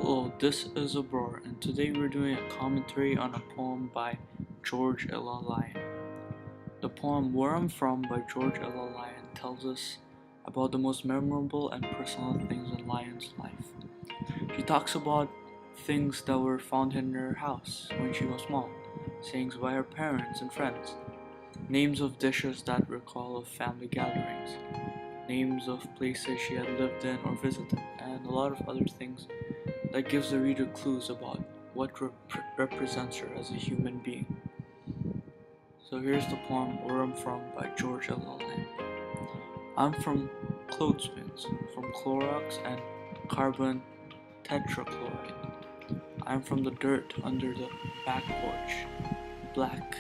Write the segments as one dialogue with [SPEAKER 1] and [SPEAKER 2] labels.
[SPEAKER 1] Hello, this is Abror, and today we're doing a commentary on a poem by George Ella Lyon. The poem Where I'm From by George Ella Lyon tells us about the most memorable and personal things in Lyon's life. She talks about things that were found in her house when she was small, sayings by her parents and friends, names of dishes that recall of family gatherings, names of places she had lived in or visited, and a lot of other things that gives the reader clues about what represents her as a human being. So here's the poem Where I'm From by George L. Lyon. I'm from clothespins, from Clorox and carbon tetrachloride. I'm from the dirt under the back porch, black,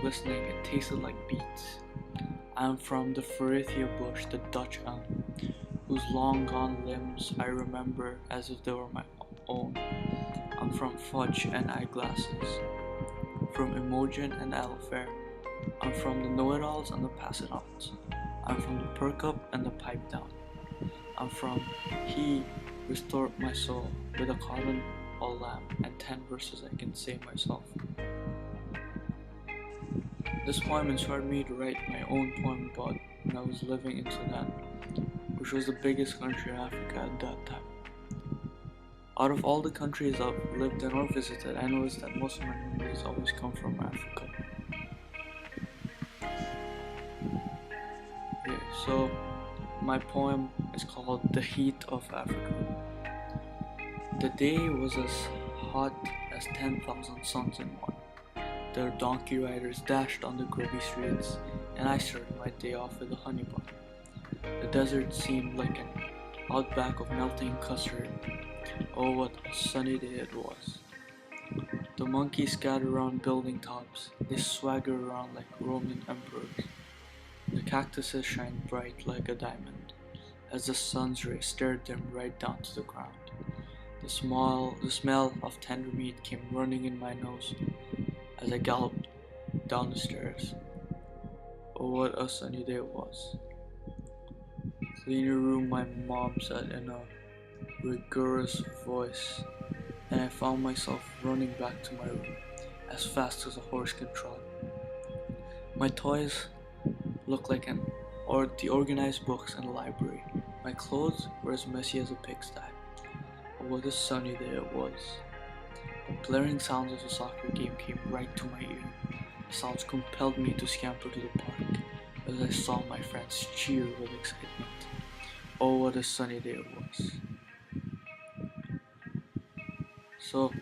[SPEAKER 1] glistening, it tasted like beets. I'm from the Ferrithia bush, the Dutch elm, whose long gone limbs I remember as if they were my own. I'm from fudge and eyeglasses, from Imogen and Alifair. I'm from the know-it-alls and the pass-it-ons. I'm from the perk-up and the pipe-down. I'm from He restored my soul with a cotton all lamb and 10 verses I can say myself. This poem inspired me to write my own poem about when I was living in Sudan, which was the biggest country in Africa at that time. Out of all the countries I've lived in or visited, I noticed that most of my memories always come from Africa. Okay, so my poem is called The Heat of Africa. The day was as hot as 10,000 suns in one. Their donkey riders dashed on the grubby streets, and I started my day off with a honey bun. The desert seemed like an outback of melting custard. Oh, what a sunny day it was. The monkeys scattered around building tops. They swaggered around like Roman emperors. The cactuses shined bright like a diamond as the sun's rays stared them right down to the ground. The smell of tender meat came running in my nose as I galloped down the stairs. Oh, what a sunny day it was. Clean your room, my mom said in a rigorous voice, and I found myself running back to my room as fast as a horse can trot. My toys looked like the organized books in a library. My clothes were as messy as a pigsty. Oh, what a sunny day it was. The blaring sounds of the soccer game came right to my ear. The sounds compelled me to scamper to the park as I saw my friends cheer with excitement. Oh, what a sunny day it was. So,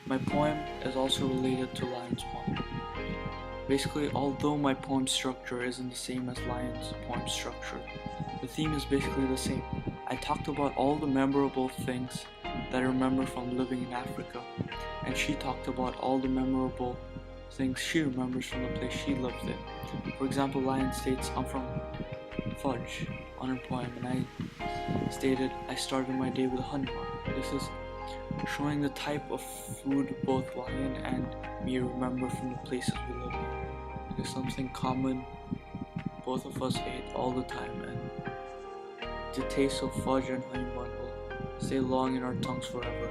[SPEAKER 1] my poem is also related to Lyon's poem. Basically, although my poem structure isn't the same as Lyon's poem structure, the theme is basically the same. I talked about all the memorable things that I remember from living in Africa, and she talked about all the memorable things she remembers from the place she lived in. For example, Lyon states, I'm from fudge on her poem, and I stated, I started my day with a honey bun. This is showing the type of food both Lyon and me remember from the places we lived in. It is something common both of us ate all the time, and the taste of fudge and honey bun will stay long in our tongues forever.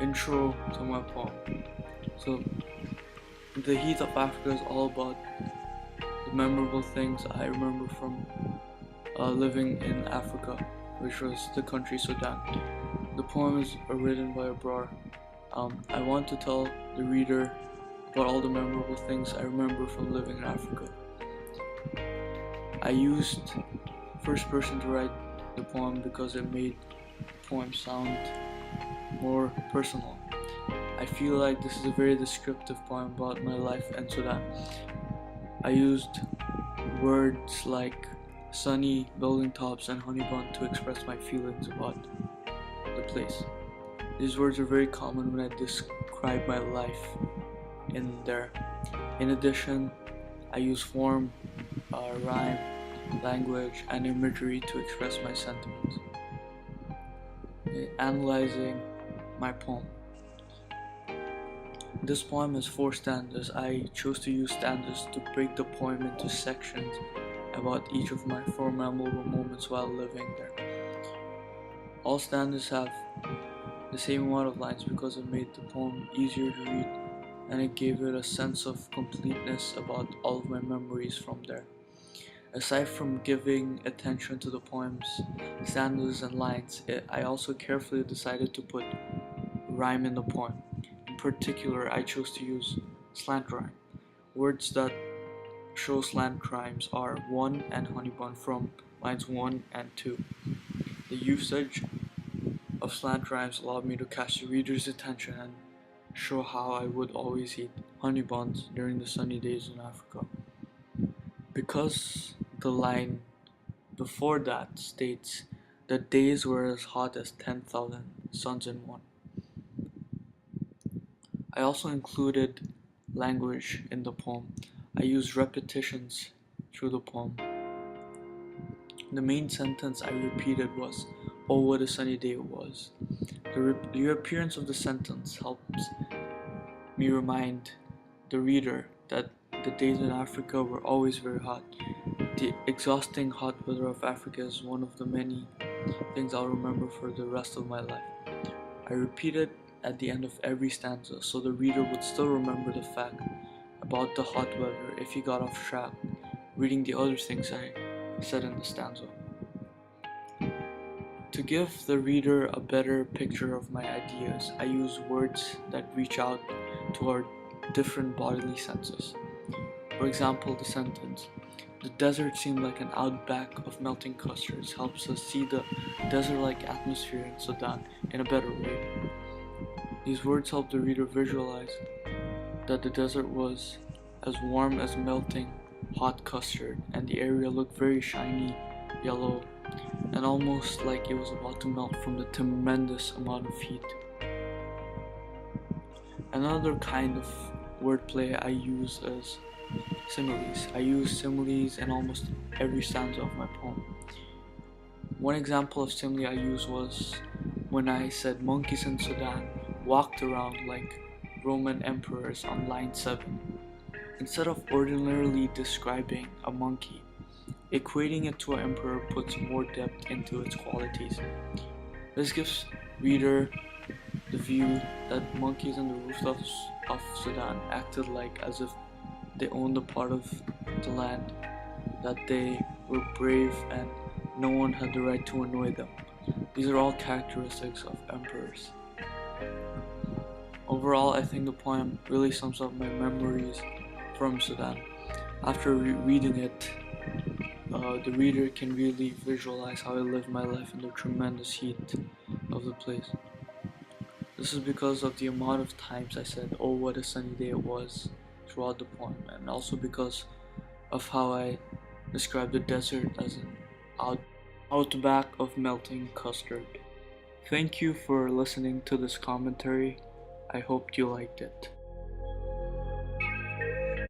[SPEAKER 1] Intro to my poem. So, The Heat of Africa is all about the memorable things I remember from living in Africa, which was the country Sudan. The poem is written by Abror. I want to tell the reader about all the memorable things I remember from living in Africa. I used first person to write the poem because it made the poem sound more personal. I feel like this is a very descriptive poem about my life in Sudan. I used words like sunny, building tops, and honey bun to express my feelings about the place. These words are very common when I describe my life in there. In addition, I use form, rhyme, language, and imagery to express my sentiments. Analyzing my poem. This poem has 4 stanzas. I chose to use stanzas to break the poem into sections about each of my 4 memorable moments while living there. All stanzas have the same amount of lines because it made the poem easier to read, and it gave it a sense of completeness about all of my memories from there. Aside from giving attention to the poem's stanzas and lines, I also carefully decided to put rhyme in the poem. In particular, I chose to use slant rhyme. Words that show slant rhymes are one and honey bun from lines 1 and 2. The usage of slant rhymes allowed me to catch the reader's attention and show how I would always eat honey buns during the sunny days in Africa. Because the line before that states, "The days were as hot as 10,000 suns in one." I also included language in the poem. I used repetitions through the poem. The main sentence I repeated was, "Oh, what a sunny day it was." The appearance of the sentence helps me remind the reader that the days in Africa were always very hot. The exhausting hot weather of Africa is one of the many things I'll remember for the rest of my life. I repeated at the end of every stanza so the reader would still remember the fact about the hot weather if he got off track reading the other things I said in the stanza. To give the reader a better picture of my ideas, I use words that reach out to our different bodily senses. For example, the sentence, "The desert seemed like an outback of melting custards," helps us see the desert-like atmosphere in Sudan in a better way. These words help the reader visualize that the desert was as warm as melting hot custard, and the area looked very shiny, yellow, and almost like it was about to melt from the tremendous amount of heat. Another kind of wordplay I use is similes. I use similes in almost every stanza of my poem. One example of simile I used was when I said monkeys in Sudan walked around like Roman emperors on line 7. Instead of ordinarily describing a monkey, equating it to an emperor puts more depth into its qualities. This gives reader the view that monkeys on the rooftops of Sudan acted like as if they owned a part of the land, that they were brave and no one had the right to annoy them. These are all characteristics of emperors. Overall, I think the poem really sums up my memories from Sudan. After reading it, the reader can really visualize how I lived my life in the tremendous heat of the place. This is because of the amount of times I said, "Oh, what a sunny day it was," throughout the poem, and also because of how I described the desert as an outback of melting custard. Thank you for listening to this commentary. I hope you liked it.